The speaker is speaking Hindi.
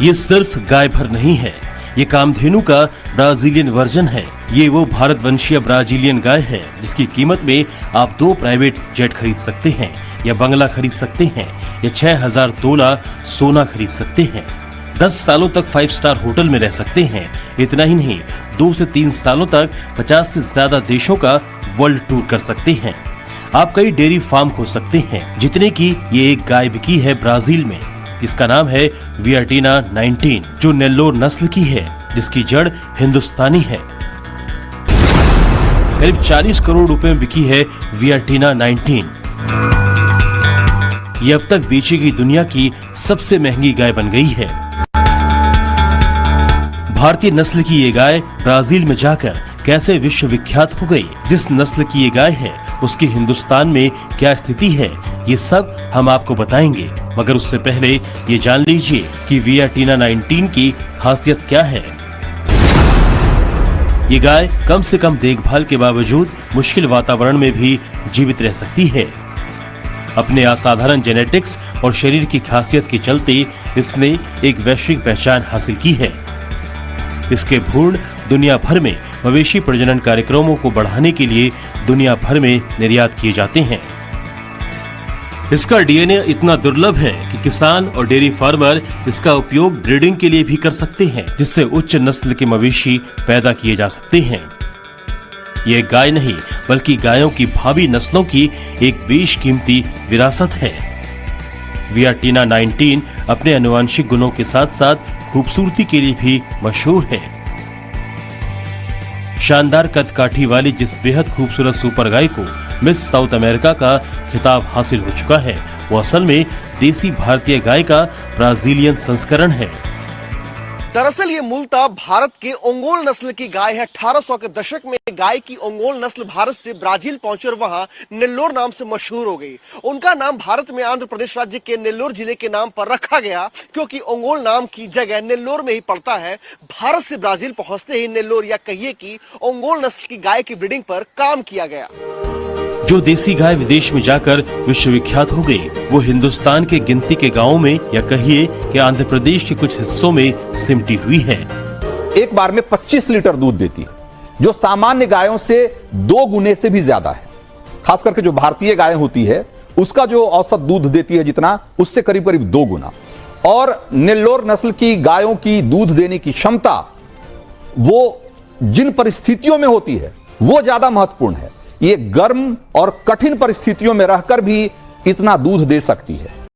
ये सिर्फ गाय भर नहीं है, ये कामधेनु का ब्राजीलियन वर्जन है। ये वो भारतवंशीय ब्राजीलियन गाय है जिसकी कीमत में आप 2 प्राइवेट जेट खरीद सकते हैं, या बंगला खरीद सकते हैं, या 6000 तोला सोना खरीद सकते हैं। 10 सालों तक 5 स्टार होटल में रह सकते हैं। इतना ही नहीं, 2 से 3 सालों तक 50 से ज्यादा देशों का वर्ल्ड टूर कर सकते हैं। आप कई डेयरी फार्म खोल सकते हैं, जितने की ये एक गाय बिकी है ब्राजील में। इसका नाम है वियाटीना 19, जो नेल्लोर नस्ल की है, जिसकी जड़ हिंदुस्तानी है। करीब 40 करोड़ रुपए में बिकी है वियाटीना 19। ये अब तक बेची गई दुनिया की सबसे महंगी गाय बन गई है। भारतीय नस्ल की ये गाय ब्राजील में जाकर कैसे विश्व विख्यात हो गई, जिस नस्ल की ये गाय है उसकी हिंदुस्तान में क्या स्थिति है, ये सब हम आपको बताएंगे। मगर उससे पहले ये जान लीजिए कि वियाटीना 19 की खासियत क्या है। ये गाय कम से कम देखभाल के बावजूद मुश्किल वातावरण में भी जीवित रह सकती है। अपने असाधारण जेनेटिक्स और शरीर की खासियत के चलते इसने एक वैश्विक पहचान हासिल की है। इसके भ्रूण दुनिया भर में मवेशी प्रजनन कार्यक्रमों को बढ़ाने के लिए दुनिया भर में निर्यात किए जाते हैं। इसका डीएनए इतना दुर्लभ है कि किसान और डेयरी फार्मर इसका उपयोग ब्रीडिंग के लिए भी कर सकते हैं, जिससे उच्च नस्ल के मवेशी पैदा किए जा सकते हैं। ये गाय नहीं बल्कि गायों की भावी नस्लों की एक बेशकीमती विरासत है। वियाटीना 19 अपने आनुवंशिक गुणों के साथ साथ खूबसूरती के लिए भी मशहूर है। शानदार कदकाठी वाली जिस बेहद खूबसूरत सुपर गाय को मिस साउथ अमेरिका का खिताब हासिल हो चुका है, वो असल में देसी भारतीय गाय का ब्राजीलियन संस्करण है। दरअसल ये मूलतः भारत के ओंगोल नस्ल की गाय है। 1800 के दशक में गाय की ओंगोल नस्ल भारत से ब्राजील पहुंची और वहां नेल्लोर नाम से मशहूर हो गई। उनका नाम भारत में आंध्र प्रदेश राज्य के नेल्लोर जिले के नाम पर रखा गया, क्योंकि ओंगोल नाम की जगह नेल्लोर में ही पड़ता है। भारत से ब्राजील पहुंचते ही नेल्लोर या कहिए कि ओंगोल नस्ल की गाय की ब्रीडिंग पर काम किया गया। जो देसी गाय विदेश में जाकर विश्वविख्यात हो गई, वो हिंदुस्तान के गिनती के गांवों में या कहिए कि आंध्र प्रदेश के कुछ हिस्सों में सिमटी हुई है। एक बार में 25 लीटर दूध देती है, जो सामान्य गायों से 2 गुने से भी ज्यादा है। खास करके जो भारतीय गाय होती है उसका जो औसत दूध देती है जितना, उससे करीब करीब 2 गुना। और नेल्लोर नस्ल की गायों की दूध देने की क्षमता वो जिन परिस्थितियों में होती है वो ज्यादा महत्वपूर्ण है। ये गर्म और कठिन परिस्थितियों में रहकर भी इतना दूध दे सकती है।